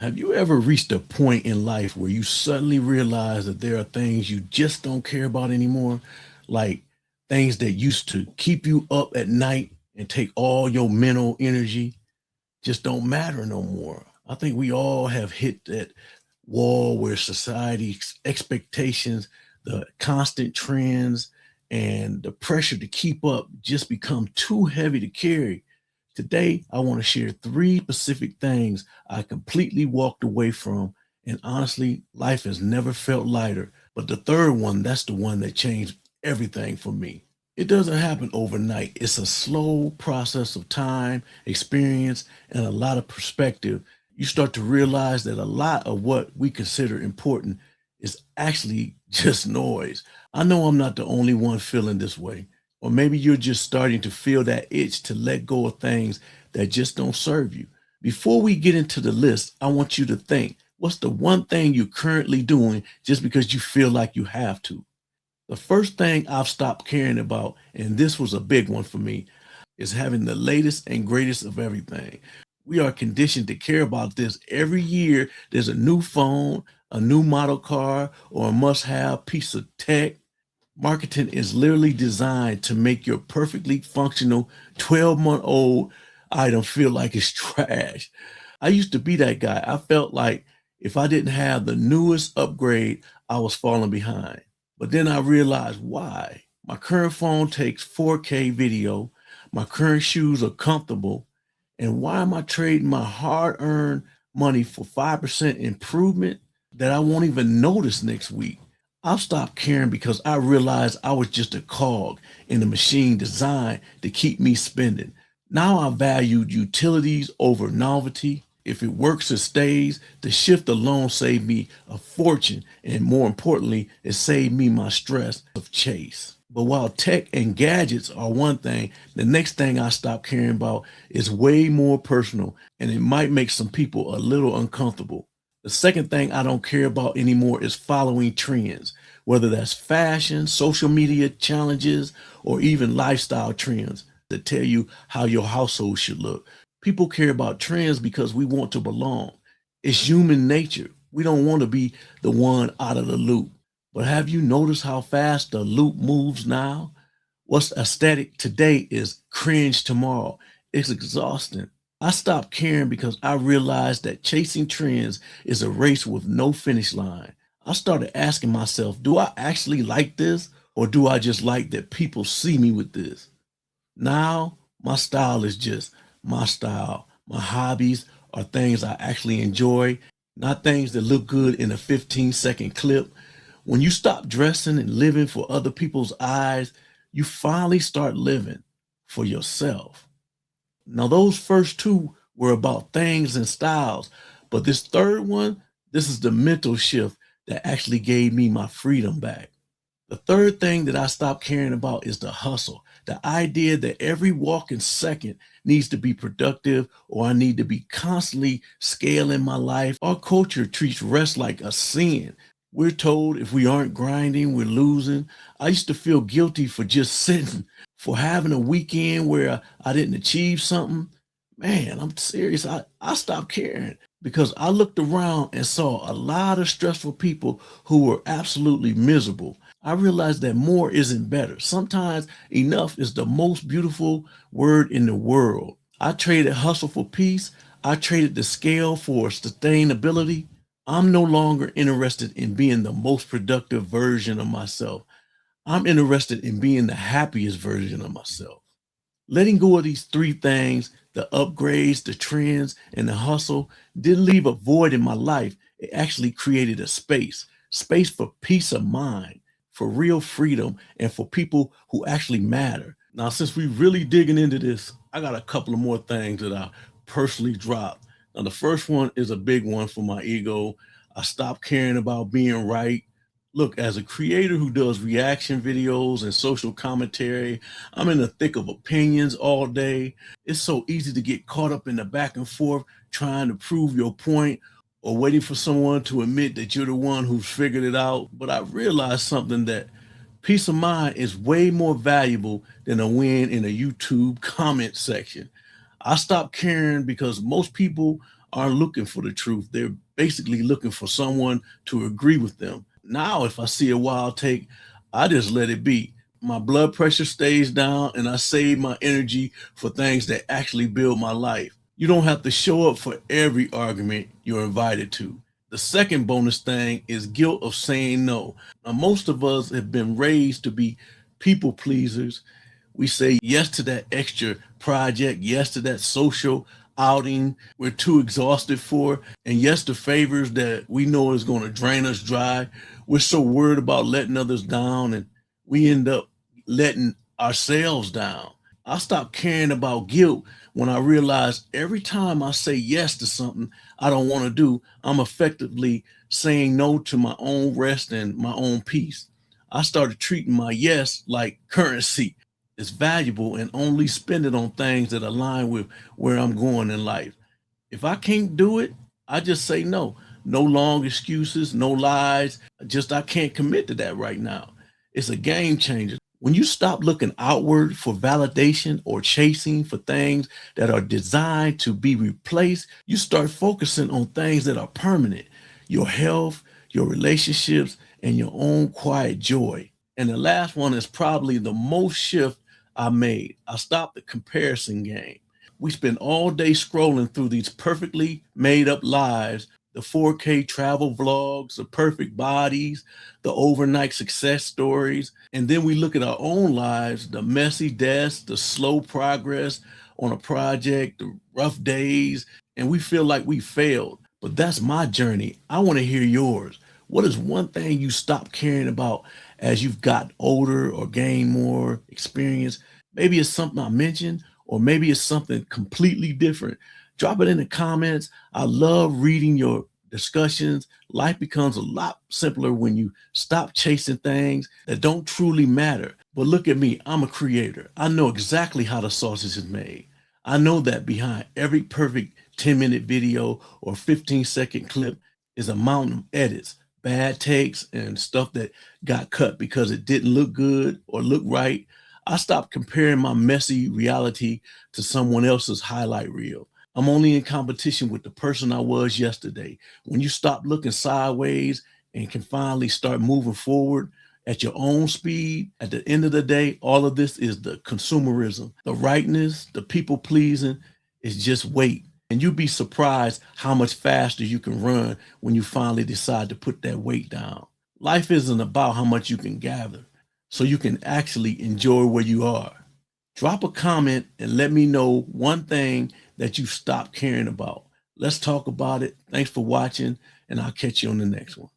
Have you ever reached a point in life where you suddenly realize that there are things you just don't care about anymore? Like things that used to keep you up at night and take all your mental energy just don't matter no more. I think we all have hit that wall where society's expectations, the constant trends, and the pressure to keep up just become too heavy to carry. Today, I want to share three specific things I completely walked away from. And honestly, life has never felt lighter. But the third one, that's the one that changed everything for me. It doesn't happen overnight. It's a slow process of time, experience, and a lot of perspective. You start to realize that a lot of what we consider important is actually just noise. I know I'm not the only one feeling this way. Or maybe you're just starting to feel that itch to let go of things that just don't serve you. Before we get into the list, I want you to think, what's the one thing you're currently doing just because you feel like you have to? The first thing I've stopped caring about, and this was a big one for me, is having the latest and greatest of everything. We are conditioned to care about this. Every year, there's a new phone, a new model car, or a must have piece of tech. Marketing is literally designed to make your perfectly functional 12-month-old item feel like it's trash. I used to be that guy. I felt like if I didn't have the newest upgrade, I was falling behind. But then I realized why. My current phone takes 4K video, my current shoes are comfortable, and why am I trading my hard earned money for 5% improvement that I won't even notice next week? I've stopped caring because I realized I was just a cog in a machine designed to keep me spending. Now I valued utilities over novelty. If it works, it stays. The shift alone saved me a fortune, and more importantly, it saved me my stress of chase. But while tech and gadgets are one thing, the next thing I stopped caring about is way more personal, and it might make some people a little uncomfortable. The second thing I don't care about anymore is following trends, whether that's fashion, social media challenges, or even lifestyle trends that tell you how your household should look. People care about trends because we want to belong. It's human nature. We don't want to be the one out of the loop. But have you noticed how fast the loop moves now? What's aesthetic today is cringe tomorrow. It's exhausting. I stopped caring because I realized that chasing trends is a race with no finish line. I started asking myself, do I actually like this? Or do I just like that people see me with this? Now, my style is just my style. My hobbies are things I actually enjoy, not things that look good in a 15-second clip. When you stop dressing and living for other people's eyes, you finally start living for yourself. Now, those first two were about things and styles, but this third one, this is the mental shift that actually gave me my freedom back. The third thing that I stopped caring about is the hustle. The idea that every walking second needs to be productive or I need to be constantly scaling my life. Our culture treats rest like a sin. We're told if we aren't grinding, we're losing. I used to feel guilty for just sitting, for having a weekend where I didn't achieve something. Man, I'm serious. I stopped caring because I looked around and saw a lot of stressful people who were absolutely miserable. I realized that more isn't better. Sometimes enough is the most beautiful word in the world. I traded hustle for peace. I traded the scale for sustainability. I'm no longer interested in being the most productive version of myself. I'm interested in being the happiest version of myself. Letting go of these three things, the upgrades, the trends, and the hustle, didn't leave a void in my life. It actually created a space for peace of mind, for real freedom, and for people who actually matter. Now, since we really digging into this, I got a couple of more things that I personally dropped. Now, the first one is a big one for my ego. I stopped caring about being right. Look, as a creator who does reaction videos and social commentary, I'm in the thick of opinions all day. It's so easy to get caught up in the back and forth trying to prove your point or waiting for someone to admit that you're the one who's figured it out. But I realized something, that peace of mind is way more valuable than a win in a YouTube comment section. I stopped caring because most people aren't looking for the truth. They're basically looking for someone to agree with them. Now, if I see a wild take, I just let it be. My blood pressure stays down and I save my energy for things that actually build my life. You don't have to show up for every argument you're invited to. The second bonus thing is guilt of saying no. Now, most of us have been raised to be people pleasers. We say yes to that extra project, yes to that social outing we're too exhausted for, and yes to favors that we know is going to drain us dry. We're so worried about letting others down, and we end up letting ourselves down. I stopped caring about guilt when I realized every time I say yes to something I don't want to do, I'm effectively saying no to my own rest and my own peace. I started treating my yes like currency. It's valuable and only spend it on things that align with where I'm going in life. If I can't do it, I just say no. No long excuses, no lies. Just I can't commit to that right now. It's a game changer. When you stop looking outward for validation or chasing for things that are designed to be replaced, you start focusing on things that are permanent: your health, your relationships, and your own quiet joy. And the last one is probably the most shift I made. I stopped the comparison game. We spend all day scrolling through these perfectly made up lives, the 4K travel vlogs, the perfect bodies, the overnight success stories. And then we look at our own lives, the messy deaths, the slow progress on a project, the rough days, and we feel like we failed. But that's my journey. I want to hear yours. What is one thing you stopped caring about as you've got older or gained more experience? Maybe it's something I mentioned, or maybe it's something completely different. Drop it in the comments. I love reading your discussions. Life becomes a lot simpler when you stop chasing things that don't truly matter. But look at me, I'm a creator. I know exactly how the sausage is made. I know that behind every perfect 10-minute video or 15-second clip is a mountain of edits, bad takes, and stuff that got cut because it didn't look good or look right. I stopped comparing my messy reality to someone else's highlight reel. I'm only in competition with the person I was yesterday. When you stop looking sideways and can finally start moving forward at your own speed, at the end of the day, all of this is the consumerism, the rightness, the people pleasing is just wait. And you'd be surprised how much faster you can run when you finally decide to put that weight down. Life isn't about how much you can gather, so you can actually enjoy where you are. Drop a comment and let me know one thing that you stopped caring about. Let's talk about it. Thanks for watching, and I'll catch you on the next one.